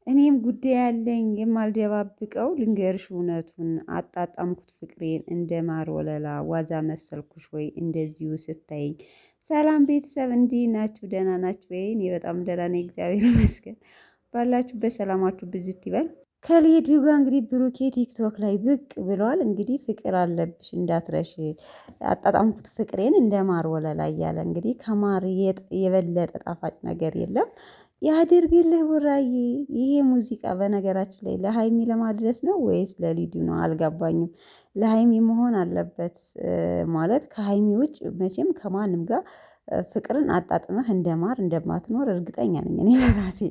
እኔም ጉዳይ ያለኝ የማልደባብቀው ልንገርሽ እውነቱን አጣጣምኩት ፍቅሬን እንደ ማር ወለላ ዋዛ መሰልኩሽ ወይ እንደዚሁ ስታይኝ። ሰላም ቤተሰብ እንዲህ ናችሁ ደህና ናችሁ ወይ? እኔ በጣም ደህና ነኝ እግዚአብሔር ይመስገን። ባላችሁበት ሰላማችሁ ብዝት ይበል። ከሌዲው ጋር እንግዲህ ብሩኬ ቲክቶክ ላይ ብቅ ብሏል። እንግዲህ ፍቅር አለብሽ እንዳትረሽ አጣጣምኩት ፍቅሬን እንደ ማር ወለላ እያለ እንግዲህ ከማር የበለጠ ጣፋጭ ነገር የለም። ያድርግልህ ቡራዬ። ይሄ ሙዚቃ በነገራችን ላይ ለሃይሚ ለማድረስ ነው ወይስ ለሊዱ ነው? አልገባኝም። ለሃይሚ መሆን አለበት ማለት ከሃይሚ ውጭ መቼም ከማንም ጋር ፍቅርን አጣጥመህ እንደማር እንደማትኖር እርግጠኛ ነኝ እኔ ራሴ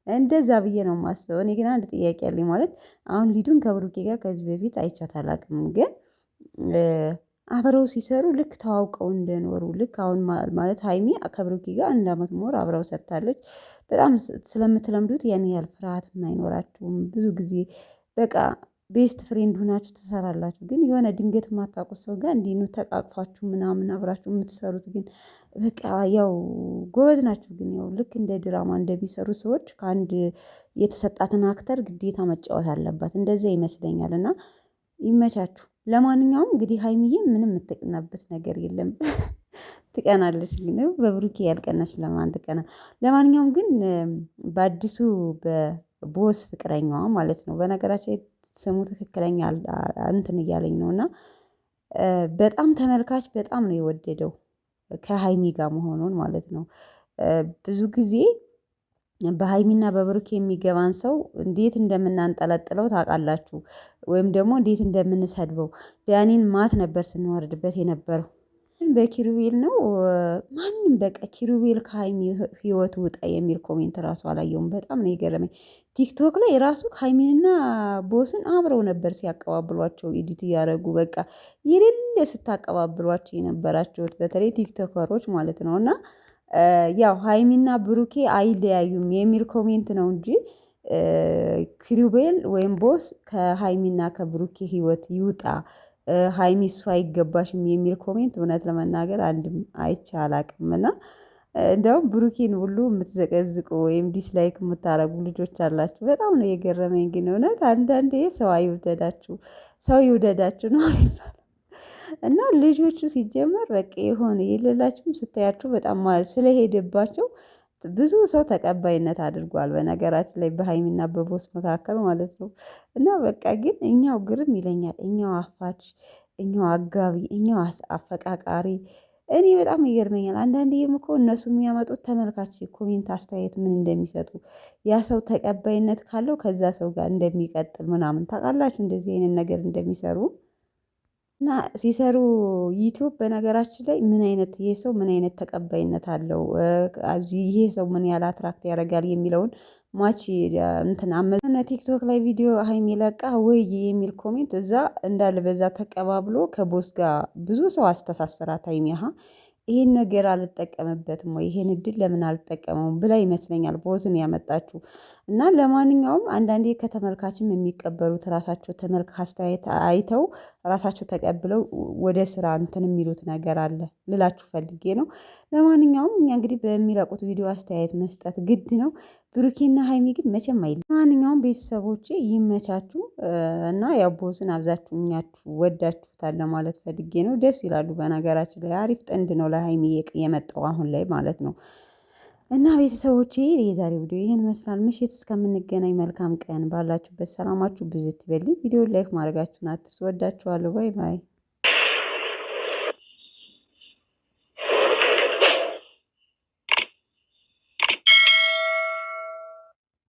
እንደዛ ብዬ ነው የማስበው። እኔ ግን አንድ ጥያቄ አለኝ ማለት አሁን ሊዱን ከብሩኬ ጋር ከዚህ በፊት አይቻት አላውቅም ግን አብረው ሲሰሩ ልክ ተዋውቀው እንደኖሩ ልክ አሁን ማለት ሃይሚ ከብሩኬ ጋር አንድ አመት ሞር አብረው ሰርታለች። በጣም ስለምትለምዱት ያን ያህል ፍርሃትም አይኖራችሁም ብዙ ጊዜ በቃ ቤስት ፍሬንድ ሆናችሁ ትሰራላችሁ። ግን የሆነ ድንገት የማታውቁት ሰው ጋር እንዲህ ነው ተቃቅፋችሁ ምናምን አብራችሁ የምትሰሩት ግን በቃ ያው ጎበዝ ናችሁ። ግን ያው ልክ እንደ ድራማ እንደሚሰሩ ሰዎች ከአንድ የተሰጣትን አክተር ግዴታ መጫወት አለባት እንደዛ ይመስለኛል። እና ይመቻችሁ። ለማንኛውም እንግዲህ ሃይሚዬ ምንም የምትቀናበት ነገር የለም። ትቀናለች ግን በብሩኬ ያልቀናች ለማን ትቀና? ለማንኛውም ግን በአዲሱ በቦስ ፍቅረኛዋ ማለት ነው በነገራችን ስሙ ትክክለኛ እንትን እያለኝ ነው እና በጣም ተመልካች በጣም ነው የወደደው ከሃይሚ ጋር መሆኑን ማለት ነው። ብዙ ጊዜ በሃይሚና በብሩክ የሚገባን ሰው እንዴት እንደምናንጠለጥለው ታውቃላችሁ? ወይም ደግሞ እንዴት እንደምንሰድበው ዳኒን ማት ነበር ስንወርድበት የነበረው በኪሩቤል ነው። ማንም በቃ ኪሩቤል ከሃይሚ ህይወት ውጣ የሚል ኮሜንት ራሱ አላየውም። በጣም ነው የገረመኝ። ቲክቶክ ላይ ራሱ ሃይሚንና ቦስን አብረው ነበር ሲያቀባብሏቸው ኤዲት እያደረጉ በቃ የሌለ ስታቀባብሏቸው የነበራችሁት በተለይ ቲክቶከሮች ማለት ነው። እና ያው ሃይሚና ብሩኬ አይለያዩም የሚል ኮሜንት ነው እንጂ ኪሩቤል ወይም ቦስ ከሃይሚና ከብሩኬ ህይወት ይውጣ ሃይሚ እሱ አይገባሽም የሚል ኮሜንት እውነት ለመናገር አንድም አይቼ አላውቅም። እና እንደውም ብሩኬን ሁሉ የምትዘቀዝቁ ወይም ዲስላይክ የምታደርጉ ልጆች አላችሁ በጣም ነው የገረመኝ። ግን እውነት አንዳንዴ ሰው አይውደዳችሁ ሰው ይውደዳችሁ ነው የሚባለው። እና ልጆቹ ሲጀመር በቃ የሆነ የሌላችሁም ስታያችሁ በጣም ማለት ስለሄደባቸው ብዙ ሰው ተቀባይነት አድርጓል በነገራችን ላይ በሃይሚና በቦስ መካከል ማለት ነው። እና በቃ ግን እኛው ግርም ይለኛል እኛው አፋች እኛው አጋቢ እኛው አፈቃቃሪ እኔ በጣም ይገርመኛል። አንዳንዴም እኮ እነሱ የሚያመጡት ተመልካች ኮሜንት አስተያየት ምን እንደሚሰጡ ያ ሰው ተቀባይነት ካለው ከዛ ሰው ጋር እንደሚቀጥል ምናምን ታውቃላችሁ እንደዚህ አይነት ነገር እንደሚሰሩ እና ሲሰሩ ዩቲዩብ በነገራችን ላይ ምን አይነት ይሄ ሰው ምን አይነት ተቀባይነት አለው ይሄ ሰው ምን ያህል አትራክት ያደርጋል የሚለውን ማች እንትን አመነ ቲክቶክ ላይ ቪዲዮ ሃይሚ ለቃ ወይ የሚል ኮሜንት እዛ እንዳለ በዛ ተቀባብሎ ከቦስ ጋር ብዙ ሰው አስተሳሰራት ሃይሚ ይሄን ነገር አልጠቀምበትም ወይ ይሄን እድል ለምን አልጠቀመውም ብላ ይመስለኛል ቦስን ያመጣችው። እና ለማንኛውም አንዳንዴ ከተመልካችም የሚቀበሉት ራሳቸው ተመልካች አስተያየት አይተው ራሳቸው ተቀብለው ወደ ስራ እንትን የሚሉት ነገር አለ ልላችሁ ፈልጌ ነው። ለማንኛውም እኛ እንግዲህ በሚለቁት ቪዲዮ አስተያየት መስጠት ግድ ነው። ብሩኬና ሃይሚ ግን መቼም አይል። ለማንኛውም ቤተሰቦቼ ይመቻችሁ እና ያው ቦስን አብዛችሁኛችሁ ወዳችሁታል ለማለት ፈልጌ ነው። ደስ ይላሉ በነገራችን ላይ አሪፍ ጥንድ ነው ለሃይሚ የመጣው አሁን ላይ ማለት ነው። እና ቤተሰቦቼ የዛሬው ቪዲዮ ይሄን ይመስላል። ምሽት እስከምንገናኝ መልካም ቀን ባላችሁበት ሰላማችሁ ብዝት ይበልኝ። ቪዲዮ ላይክ ማድረጋችሁን አትርሱ። ወዳችኋለሁ። ባይ ባይ